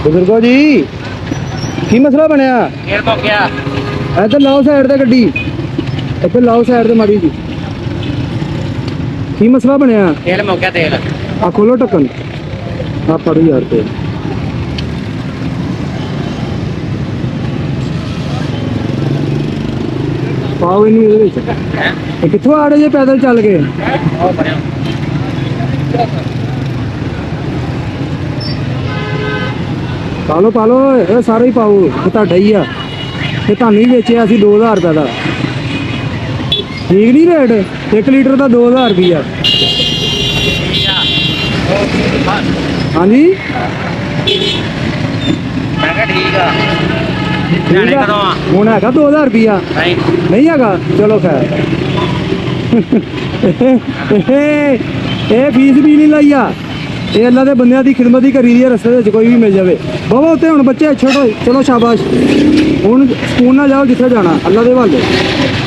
बुजुर्गो जी की मसला बनया इधर लाओ साइड ते गड्डी इधर लाओ साइड ते माड़ी जी की मसला बनया तेल मुक्या तेल आ खोलो ढक्कन आ पड़ो यार तेल पाओ इन्नू इहदे विच कित्थों आ रहे जे पैदल चल के पालो ये सारा ही पाओ ये तुहाडा ही आ ये तुहानू ही बेचिया असीं 2000 रुपए का ठीक नहीं रेट 1 लीटर का 2000 रुपया हाँ जी ठीक है हूँ है 2000 रुपया नहीं है चलो खैर ये फीस भी नहीं लाई आ ये अल्लाह के बंदियां की खिदमत ही करी दी है रस्ते में कोई भी मिल जाए बाबा उत्ते हुण बच्चे छोड़ो चलो शाबाश हुण सुकून ना जाओ जिथे जाना अल्लाह के हवाले